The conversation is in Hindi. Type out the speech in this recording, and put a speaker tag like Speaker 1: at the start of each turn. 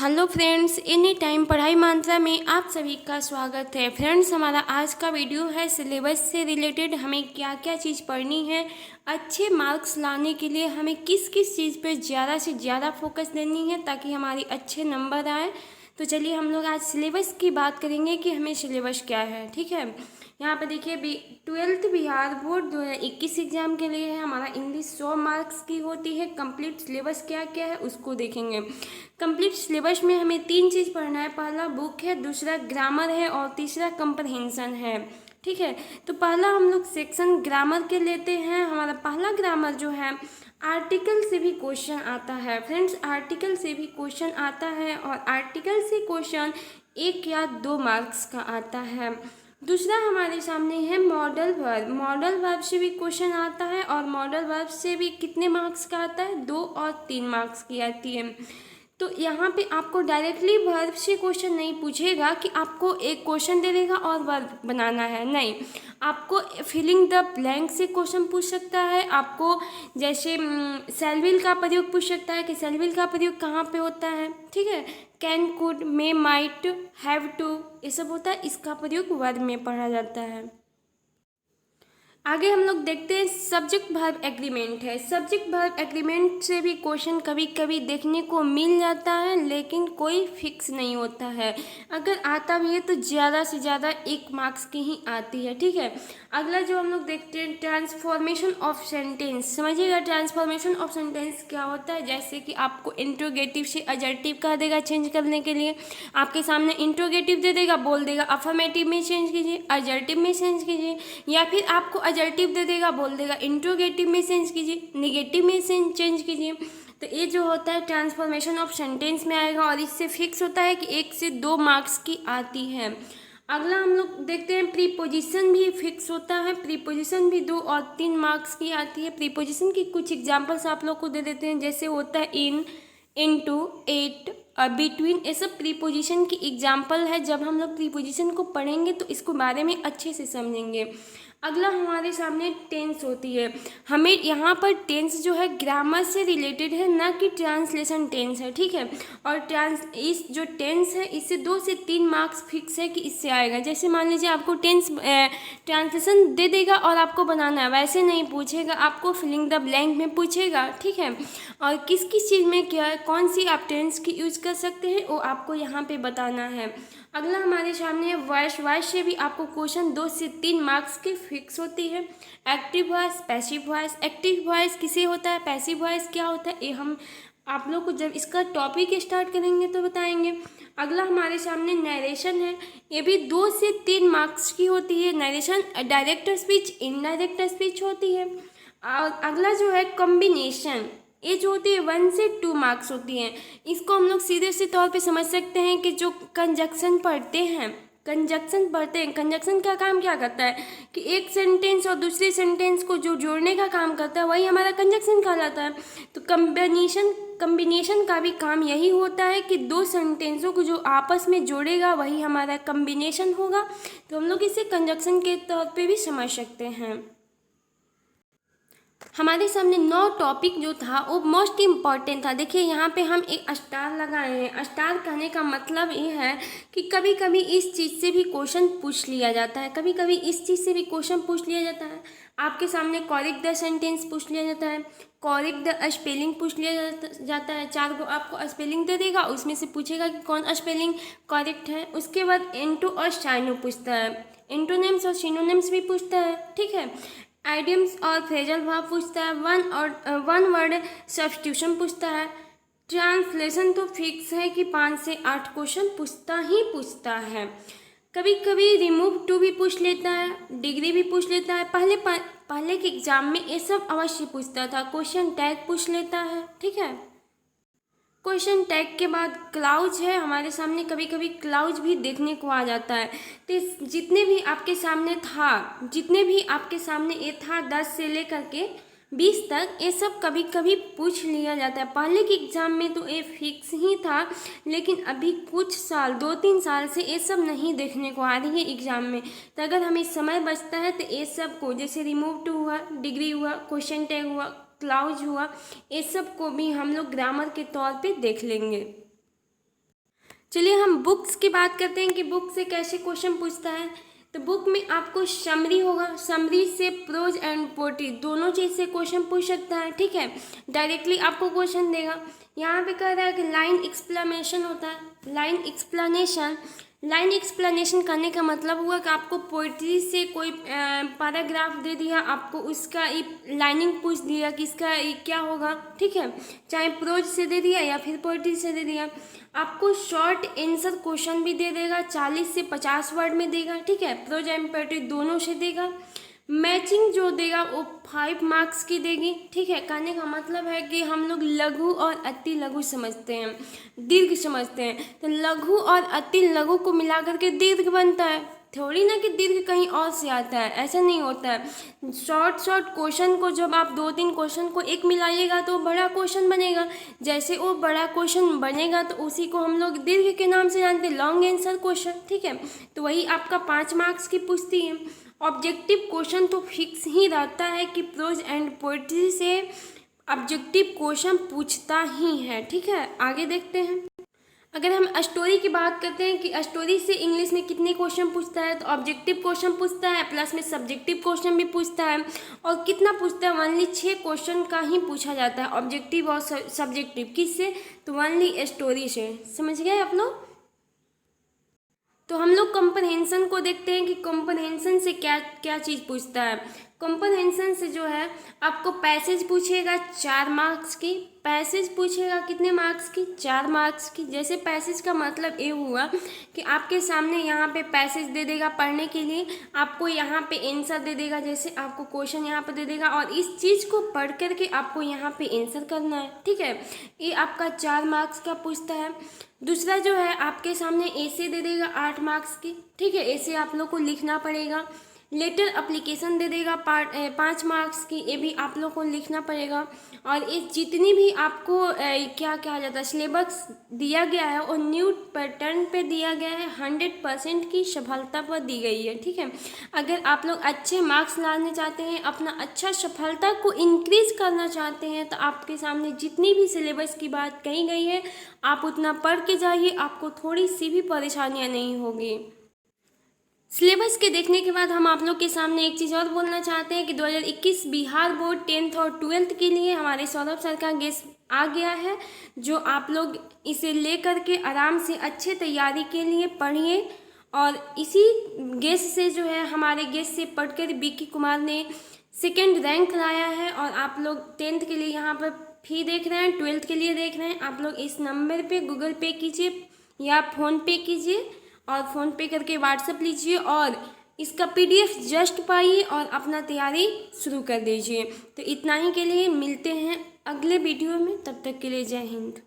Speaker 1: हेलो फ्रेंड्स, एनी टाइम पढ़ाई मंत्रा में आप सभी का स्वागत है। फ्रेंड्स, हमारा आज का वीडियो है सिलेबस से रिलेटेड। हमें क्या क्या चीज़ पढ़नी है, अच्छे मार्क्स लाने के लिए हमें किस किस चीज़ पे ज़्यादा से ज़्यादा फोकस देनी है ताकि हमारी अच्छे नंबर आए। तो चलिए हम लोग आज सिलेबस की बात करेंगे कि हमें सिलेबस क्या है। ठीक है, यहाँ पे देखिए 12th बिहार बोर्ड 2021 एग्जाम के लिए है। हमारा इंग्लिश 100 मार्क्स की होती है। कंप्लीट सिलेबस क्या क्या है उसको देखेंगे। कंप्लीट सिलेबस में हमें 3 चीज़ पढ़ना है। पहला बुक है, दूसरा ग्रामर है और तीसरा कंप्रहेंशन है। ठीक है, तो पहला हम लोग सेक्शन ग्रामर के लेते हैं। हमारा पहला ग्रामर जो है आर्टिकल से भी क्वेश्चन आता है। फ्रेंड्स, आर्टिकल से भी क्वेश्चन आता है और आर्टिकल से क्वेश्चन 1 या 2 मार्क्स का आता है। दूसरा हमारे सामने है मॉडल वर्ब। मॉडल वर्ब से भी क्वेश्चन आता है और मॉडल वर्ब से भी कितने मार्क्स का आता है, 2 और 3 मार्क्स की आती है। तो यहाँ पे आपको डायरेक्टली वर्ब से क्वेश्चन नहीं पूछेगा कि आपको एक क्वेश्चन दे देगा और वर्ब बनाना है, नहीं। आपको फिलिंग द ब्लैंक से क्वेश्चन पूछ सकता है। आपको जैसे शैल विल का प्रयोग पूछ सकता है कि शैल विल का प्रयोग कहाँ पे होता है। ठीक है, can, could, may, might, have to, ये सब होता है। इसका प्रयोग वर्ब में पढ़ा जाता है। आगे हम लोग देखते हैं सब्जेक्ट वर्ब एग्रीमेंट है। सब्जेक्ट वर्ब एग्रीमेंट से भी क्वेश्चन कभी कभी देखने को मिल जाता है, लेकिन कोई फिक्स नहीं होता है। अगर आता भी है तो ज़्यादा से ज़्यादा 1 मार्क्स की ही आती है। ठीक है, अगला जो हम लोग देखते हैं ट्रांसफॉर्मेशन ऑफ सेंटेंस। समझिएगा ट्रांसफॉर्मेशन ऑफ सेंटेंस क्या होता है। जैसे कि आपको इंट्रोगेटिव से एडजेक्टिव कह देगा चेंज करने के लिए। आपके सामने इंट्रोगेटिव दे देगा, बोल देगा अफर्मेटिव में चेंज कीजिए, एडजेक्टिव में चेंज कीजिए, या फिर आपको एडजेक्टिव दे देगा, बोल देगा इंट्रोगेटिव में चेंज कीजिए, नेगेटिव में चेंज कीजिए। तो ये जो होता है ट्रांसफॉर्मेशन ऑफ सेंटेंस में आएगा और इससे फिक्स होता है कि 1 से 2 मार्क्स की आती है। अगला हम लोग देखते हैं प्रीपोजिशन भी फिक्स होता है। प्रीपोजिशन भी 2 और 3 मार्क्स की आती है। प्रीपोजिशन की कुछ एग्जांपल्स आप लोग को दे देते हैं, जैसे होता है इन, इनटू, एट, बिटवीन। ये सब प्रीपोजिशन की एग्जांपल है। जब हम लोग प्रीपोजिशन को पढ़ेंगे तो इसको बारे में अच्छे से समझेंगे। अगला हमारे सामने टेंस होती है। हमें यहाँ पर टेंस जो है ग्रामर से रिलेटेड है, ना कि ट्रांसलेशन टेंस है। ठीक है, और इस जो टेंस है इससे 2 से 3 मार्क्स फिक्स है कि इससे आएगा। जैसे मान लीजिए आपको टेंस ट्रांसलेशन दे देगा और आपको बनाना है, वैसे नहीं पूछेगा, आपको फिलिंग द ब्लैंक में पूछेगा। ठीक है, और किस किस चीज़ में क्या कौन सी आप टेंस की यूज कर सकते हैं वो आपको यहाँ पे बताना है। अगला हमारे सामने है वॉइस। वॉइस से भी आपको क्वेश्चन 2 से 3 मार्क्स की फिक्स होती है। Active voice, passive voice. Active voice किसे होता है, पैसिव वॉइस क्या होता है, ये हम आप लोग को जब इसका टॉपिक स्टार्ट करेंगे तो बताएंगे। अगला हमारे सामने नरेशन है। ये भी 2 से 3 मार्क्स की होती है। Narration direct speech, indirect speech होती है। और अगला जो है कॉम्बिनेशन, ये जो होती है 1 से 2 मार्क्स होती हैं। इसको हम लोग सीधे से तौर पे समझ सकते हैं कि जो कंजक्शन पढ़ते हैं, कंजक्शन का काम क्या करता है कि एक सेंटेंस और दूसरे सेंटेंस को जो जोड़ने का काम करता है वही हमारा कंजक्शन कहलाता है। तो कम्बिनेशन का भी काम यही होता है कि 2 सेंटेंसों को जो आपस में जोड़ेगा वही हमारा कम्बिनेशन होगा। तो हम लोग इसे कंजक्शन के तौर पे भी समझ सकते हैं। हमारे सामने 9 टॉपिक जो था वो मोस्ट इम्पॉर्टेंट था। देखिए यहाँ पे हम एक स्टार लगाए हैं। स्टार कहने का मतलब ये है कि कभी कभी इस चीज़ से भी क्वेश्चन पूछ लिया जाता है, कभी कभी इस चीज़ से भी क्वेश्चन पूछ लिया जाता है। आपके सामने करेक्ट द सेंटेंस पूछ लिया जाता है, करेक्ट द स्पेलिंग पूछ लिया जाता है। 4 को आपको स्पेलिंग दे देगा, उसमें से पूछेगा कि कौन स्पेलिंग करेक्ट है। उसके बाद एंटो और साइनो पूछता है, एंटोनिम्स और सिनोनिम्स भी पूछता है। ठीक है, आइडियम्स और फ्रेजल वर्ब पूछता है, वन वर्ड सब्स्टिट्यूशन पूछता है। ट्रांसलेशन तो फिक्स है कि 5 से 8 क्वेश्चन पूछता है। कभी कभी रिमूव टू भी पूछ लेता है, डिग्री भी पूछ लेता है। पहले के एग्जाम में ये सब अवश्य पूछता था। क्वेश्चन टैग पूछ लेता है। ठीक है, क्वेश्चन टैग के बाद क्लाउज है हमारे सामने। कभी कभी क्लाउज भी देखने को आ जाता है। तो जितने भी आपके सामने ये था 10 से लेकर के 20 तक, ये सब कभी कभी पूछ लिया जाता है। पहले के एग्ज़ाम में तो ये फिक्स ही था, लेकिन अभी कुछ साल 2-3 साल से ये सब नहीं देखने को आ रही है एग्ज़ाम में। तो अगर हमें समय बचता है तो ये सब को, जैसे रिमूव टू हुआ, डिग्री हुआ, क्वेश्चन टैग हुआ, क्लाउज हुआ, ये सब को भी हम लोग ग्रामर के तौर पे देख लेंगे। चलिए हम बुक्स की बात करते हैं कि बुक से कैसे क्वेश्चन पूछता है। तो बुक में आपको समरी होगा, समरी से प्रोज एंड पोएट्री दोनों चीज़ से क्वेश्चन पूछ सकता है। ठीक है, डायरेक्टली आपको क्वेश्चन देगा। यहाँ पे कह रहा है कि लाइन एक्सप्लेनेशन होता है। लाइन एक्सप्लेनेशन करने का मतलब हुआ कि आपको पोइट्री से कोई पैराग्राफ दे दिया, आपको उसका लाइनिंग पूछ दिया कि इसका क्या होगा। ठीक है, चाहे प्रोज से दे दिया या फिर पोइट्री से दे दिया। आपको शॉर्ट आंसर क्वेश्चन भी दे देगा, 40 से 50 वर्ड में देगा। ठीक है, प्रोज एंड पोइट्री दोनों से देगा। मैचिंग जो देगा वो 5 मार्क्स की देगी। ठीक है, कहने का मतलब है कि हम लोग लघु और अति लघु समझते हैं, दीर्घ समझते हैं। तो लघु और अति लघु को मिला करके दीर्घ बनता है, थोड़ी ना कि दीर्घ कहीं और से आता है, ऐसा नहीं होता है। शॉर्ट क्वेश्चन को जब आप 2-3 क्वेश्चन को एक मिलाइएगा तो बड़ा क्वेश्चन बनेगा। जैसे वो बड़ा क्वेश्चन बनेगा तो उसी को हम लोग दीर्घ के नाम से जानते हैं, लॉन्ग आंसर क्वेश्चन। ठीक है, तो वही आपका 5 मार्क्स की पूछती है। ऑब्जेक्टिव क्वेश्चन तो फिक्स ही रहता है कि प्रोज एंड पोएट्री से ऑब्जेक्टिव क्वेश्चन पूछता ही है। ठीक है, आगे देखते हैं। अगर हम स्टोरी की बात करते हैं कि स्टोरी से इंग्लिश में कितने क्वेश्चन पूछता है, तो ऑब्जेक्टिव क्वेश्चन पूछता है, प्लस में सब्जेक्टिव क्वेश्चन भी पूछता है। और कितना पूछता है, ओनली 6 क्वेश्चन का ही पूछा जाता है, ऑब्जेक्टिव और सब्जेक्टिव। किससे, तो ओनली स्टोरी से। समझ गए आप लोग। तो हम लोग कंप्रहेंशन को देखते हैं कि कंप्रहेंशन से क्या क्या चीज़ पूछता है। कंप्रहेंशन से जो है आपको पैसेज पूछेगा 4 मार्क्स की। पैसेज पूछेगा कितने मार्क्स की, 4 मार्क्स की। जैसे पैसेज का मतलब ये हुआ कि आपके सामने यहाँ पे पैसेज दे देगा पढ़ने के लिए, आपको यहाँ पे आंसर दे देगा। जैसे आपको क्वेश्चन यहाँ पे दे देगा और इस चीज़ को पढ़ करके आपको यहाँ पे आंसर करना है। ठीक है, ये आपका 4 मार्क्स का पूछता है। दूसरा जो है आपके सामने ऐसे दे देगा 8 मार्क्स की। ठीक है, ऐसे आप लोग को लिखना पड़ेगा। लेटर एप्लीकेशन दे देगा 5 मार्क्स की, ये भी आप लोग को लिखना पड़ेगा। और ये जितनी भी आपको क्या कहा जाता है सिलेबस दिया गया है और न्यू पैटर्न पे दिया गया है, 100% की सफलता पर दी गई है। ठीक है, अगर आप लोग अच्छे मार्क्स लाने चाहते हैं, अपना अच्छा सफलता को इंक्रीज करना चाहते हैं, तो आपके सामने जितनी भी सिलेबस की बात कही गई है आप उतना पढ़ के जाइए, आपको थोड़ी सी भी परेशानियाँ नहीं होगी। सिलेबस के देखने के बाद हम आप लोग के सामने एक चीज़ और बोलना चाहते हैं कि 2021 बिहार बोर्ड 10th और 12th के लिए हमारे सौरभ सर का गेस्ट आ गया है, जो आप लोग इसे ले करके आराम से अच्छे तैयारी के लिए पढ़िए। और इसी गेस्ट से जो है हमारे गेस्ट से पढ़कर विक्की कुमार ने 2nd रैंक लाया है। और आप लोग 10th के लिए यहाँ पर फी देख रहे हैं, 12th के लिए देख रहे हैं, आप लोग इस नंबर पे गूगल पे कीजिए या फ़ोन पे कीजिए और फ़ोन पे करके व्हाट्सएप लीजिए और इसका PDF जस्ट पाइए और अपना तैयारी शुरू कर दीजिए। तो इतना ही के लिए, मिलते हैं अगले वीडियो में, तब तक के लिए जय हिंद।